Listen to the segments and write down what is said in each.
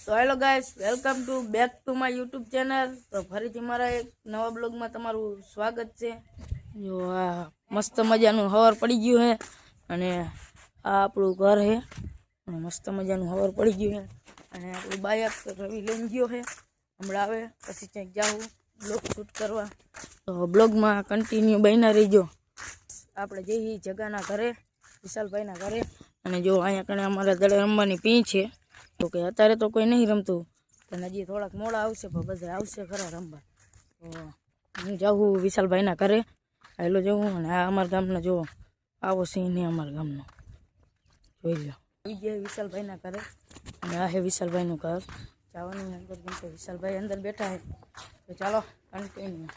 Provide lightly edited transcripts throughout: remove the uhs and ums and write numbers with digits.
તો hello guys, welcome to back to my YouTube channel. તો ફરીથી મારા એક નવા બ્લોગમાં તમારું સ્વાગત છે। જો આ મસ્ત મજાનું હવાર પડી ગયું છે અને આ આપણું ઘર છે અને મસ્ત મજાનું હવાર પડી ગયું છે અને આપણું બાયક રવિ લઈને ગયો છે। હમણાં આવે પછી ક્યાંક જાઉં બ્લોગ શૂટ કરવા, તો બ્લોગમાં કન્ટિન્યુ બન્યા રહીજો। આપણે જઈએ જગાના ઘરે, વિશાલભાઈના ઘરે। અને જો અહીંયા કણે અમારા દડે રમવાની પી છે, તો કે અત્યારે તો કોઈ નહીં રમતું, પણ હજી થોડાક મોડા આવશે, પણ બધા આવશે ખરા રમવા। તો હું જાઉં વિશાલભાઈના ઘરે, હેલો જવું। અને આ અમારા ગામનો જો આવો સીન છે અમારા ગામનો, જોઈ લો। આવી ગયા વિશાલભાઈના ઘરે અને આ છે વિશાલભાઈનું ઘર। જવાનું અંદર કેમ કે વિશાલભાઈ અંદર બેઠા છે, તો ચાલો કન્ટિન્યુ।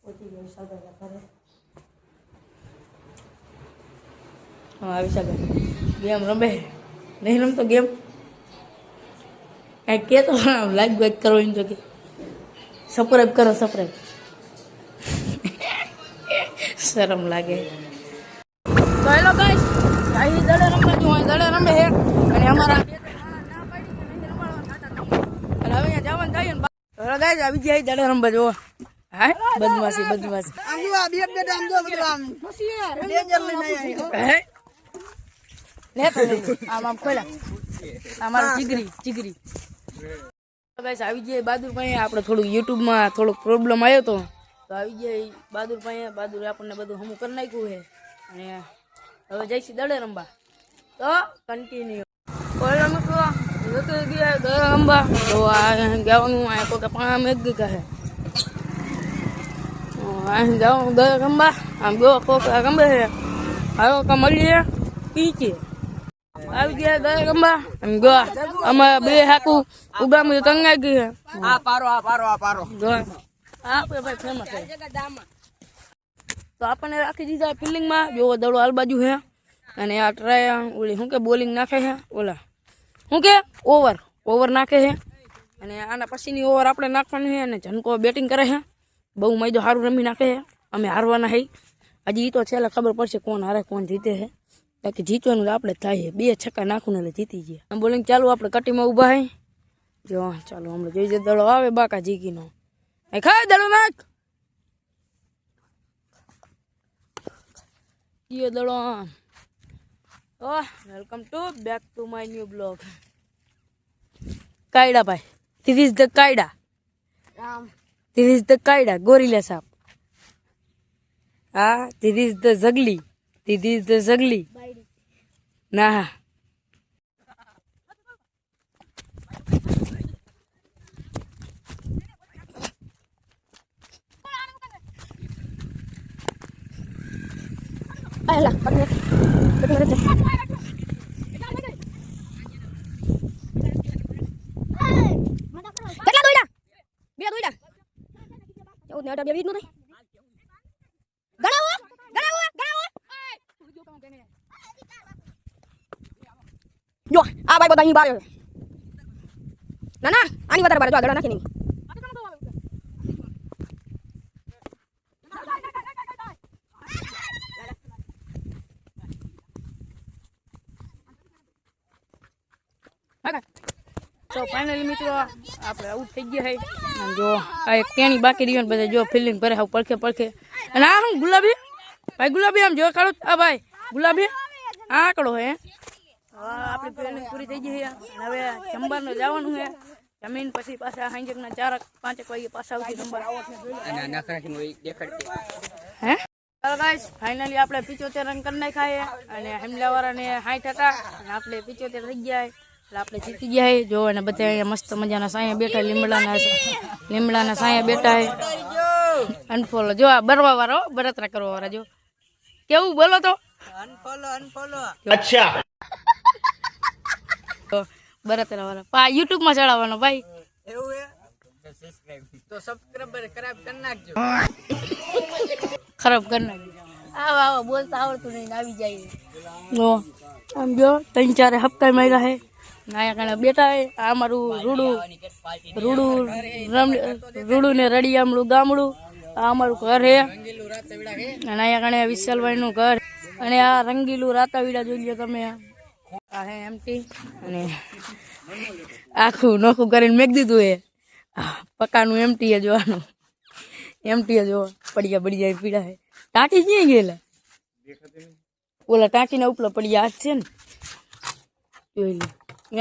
પહોંચી ગયા વિશાલભાઈના ઘરે। हाँ विशालभाई गेम रमे नहीं रमतो गेम कहीं के तो लाइक बाइक करो इन जगह सब्सक्राइब करो सब्सक्राइब शर्म लागे। तो हेलो गाइस, आई दड़े रमे जो दड़े रमे है અને અમારા ના પાડી કે નહીં રમવાનું ખાતા અને હવે અહીંયા જવાનું થાય ને। તો ગાઈસ આવી જાય દડે રમવા જો। હા બદમાશી બદમાશી આમ જો આ બે બે આમ જો બધું આમ ડેન્જર લઈને આવ્યા હે આમ ખોલા અમારા ચીગરી ગાઈસ આવી જાય બહાદુર ભાઈ। આપણે થોડુંક યુટ્યુબમાં થોડોક પ્રોબ્લેમ આવ્યો તો આવી જાય બહાદુર ભાઈ। બહાદુર આપણને બધું હમું કરી નાખ્યું છે અને હવે જઈશું દડે રમવા, તો કન્ટિન્યુ। કોઈ મિત્રો જતો ગયા દડે રમવા, તો આ જવાનું આ કોઈ પામ એક ગઈ કહે આ જવાનું દડે રમવા। આમ જો કોક રમે છે, હવે કા મળીએ પીચે આવી ગયા દડે રમવા। આમ જો અમે બે હાકું ઉગામી તંગાઈ ગઈ છે। આ પારો જો આપણે ભાઈ ફેમસ છે, તો આપણને રાખી દીધા ફિલ્ડિંગમાં। જો દડો હાલ બાજુ છે અને આ ટ્રાય ઓલી શું કે બોલિંગ નાખે છે, ઓલા શું કે ઓવર નાખે છે અને આના પછીની ઓવર આપણે નાખવાની છે। અને જનકો બેટિંગ કરે છે, બહુ મજો સારું રમી નાખે છે। અમે હારવાના છે હજી, તો છેલ્લે ખબર પડશે કોણ હારે કોણ જીતે છે, બાકી જીતવાનું આપણે થાય છે। બે છક્કા નાખું ને એટલે જીતી ગયા। બોલિંગ ચાલુ, આપણે કટીમાં ઊભા છે જો। ચાલો હમણાં જોઈ જાય દડો આવે બાકા જીકીનો ખાય દડો નાખ ये दड़ो। Oh welcome to back to my new blog. कायड़ा भाई, दिस इज द कायड़ा, दिस इज द कायड़ा गोरिल्ला साहब। हाँ दिस इज द जगली, दिस इज द जगली ना। ayolah pakai aja કેટલા દોઈડા બે દોઈડા એવું ને બે વીટ નું ગણાવો જો આ ભાઈ બધાની બાર ના આની વધારે બાર જો ગડા નાખી નહીં तो फाइनली मित्रों આપણે આઉટ થઈ ગયા છે। જો આ એક કેણી બાકી રહ્યો ને બધા જો ફિલ્ડિંગ કરે હાવ પડખે અને આ હું ગુલાબી ભાઈ ગુલાબી આમ જો કાળો આ ભાઈ ગુલાબી આકડો હે। આપણી ફિલ્ડિંગ પૂરી થઈ ગઈ છે અને હવે જમવાનું જવાનું છે। જમીન પછી પાછા સાંજના 4-5 વાગે પાછા આવતી નંબર અને નખરાખીને હોય દેખાડતી હે। ચાલો ગાઈસ ફાઇનલી આપણે 75 રન કરી નાખ્યા છે અને હમલાવાળાને 60 હતા અને આપણે 75 થઈ ગયા છે, આપણે જીતી ગયા છે। જો અને બધા અહીંયા મસ્ત મજાના સાયા બેઠા, લીમડાના સાયા બેઠા છે। અનફોલો જો આ બરવા વાળો બળતરા કરવા વાળા જો કેવું બોલો તો અનફોલો અચ્છા તો બળતરા વાળા પા YouTube માં ચડાવવાનો ભાઈ એવું હે તો સબસ્ક્રાઇબ કરી નાખજો, ખરાબ કરી નાખજો। આવા બોલતા આવડતું નહીં આવી જાય જો આમ જો 3-4 હપ્તા માર્યા છે નાયા કણે બેઠા હે। આ અમારું રૂડું ને રડિયામડું ગામડું, આ અમારું ઘર હે અને અહીંયા કણે વિશાલભાઈ નું ઘર। અને આ રંગીલું રાતાવીડા જોઈ લો તમે. આ હે એમટી અને આખું નોખું કરીને મેક દીધું એ પકાનું એમટી જોવાનું. એમટી જો પડી જાય પીડા હે. ટાંકી ક્યાં ગયેલા? ઓલા ટાંકીના ઉપલા પડ્યા હાથ છે ને જોઈ લે.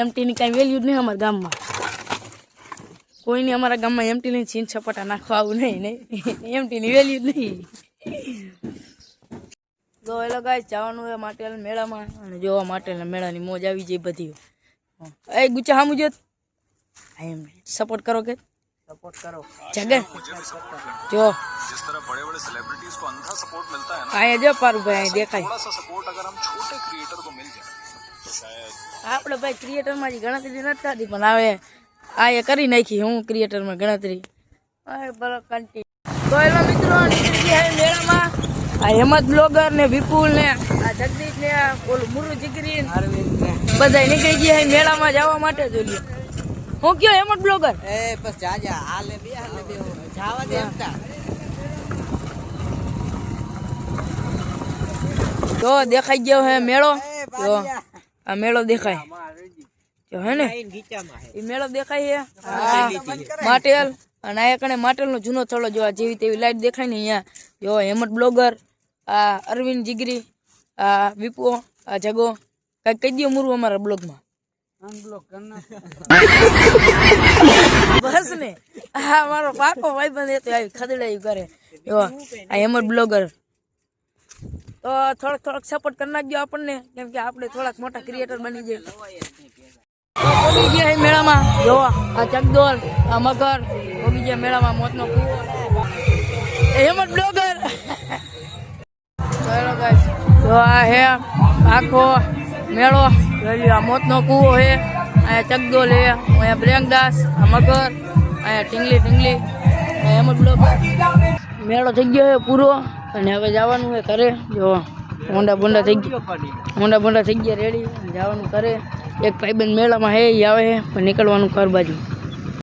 એમટીની કાંઈ વેલ્યુ જ નહીં અમારા ગામમાં. કોઈને અમારા ગામમાં એમટી લઈને છીન છપાટા નાખવા આવું નહીં. એમટીની વેલ્યુ જ નહીં. તો એ લોકો જવાનું હોય માટેલ મેળામાં અને જોવા માટેના મેળાની મોજ આવી જાય બધી. એ ગુચ્ચા હામું જો એમ સપોર્ટ કરો કે सपोर्ट करो जगह जो जिस तरह बड़े बड़े सेलिब्रिटीज को अंधा सपोर्ट मिलता है ना आए जो पर भाई देखा थोड़ा सा सपोर्ट अगर हम छोटे क्रिएटर को मिल जाए तो शायद આપણે ભાઈ ક્રિએટર માં ગણતરી નથી થતી પણ હવે આ એ કરી નાખી હું ક્રિએટર માં ગણતરી આ બરો કંટી. તો એલો મિત્રો નીકળી ગયા મેળામાં આ હેમંત બ્લોગર ને વિપુલ ને આ જગદીશ ને ઓલું મુરુ જીગરી અરવિંદ ને બધા નીકળી ગયા મેળામાં જવા માટે. જોઈએ હું કયો હેમંત બ્લોગર એ બસ જા હાલે બે જાવા દે એમતા. તો દેખાઈ ગયો હે મેળો. જો આ મેળો દેખાય જો હે ને એ મેળો દેખાય છે માટેલ અને આ કણે માટેલ નો જૂનો થોડો જો જેવી તેવી લાઈટ દેખાય ને અહીંયા. જો હેમંત બ્લોગર આ અરવિંદ જીગરી આ વિપુ આ જગો કઈ કહી દો મુરુ અમારા બ્લોગમાં બસ ને. હા મારો પાકો ભાઈબંધ હતો આવી ખદડાયું કરે. જો આ હેમંત બ્લોગર તો થોડોક સપોર્ટ કરી નાખજો આપણને કેમ કે આપણે થોડાક મોટા ક્રિએટર બની જાય. પોગી ગયા મેળામાં. જો આ ચકદોલ આ મગર પોગી ગયા મેળામાં. મોતનો કૂવો હેમંત બ્લોગર. ચલો ગાઈસ જો આ હે આખો મેળો જોઈ લો. આ મોતનો કૂવો હે, અહીંયા ચકદોલ હે, અહીંયા બ્રેંગદાસ, આ મગર, અહીંયા ટીંગલી હેમંત બ્લોગર. મેળો થઈ ગયો હે પૂરો અને હવે જવાનું હે ઘરે. જો હોંડા બોંડા થઈ ગયા રેડી જવાનું ઘરે. એક ભાઈબંધ મેળામાં હે એ આવે હે પણ નીકળવાનું ઘર બાજુ.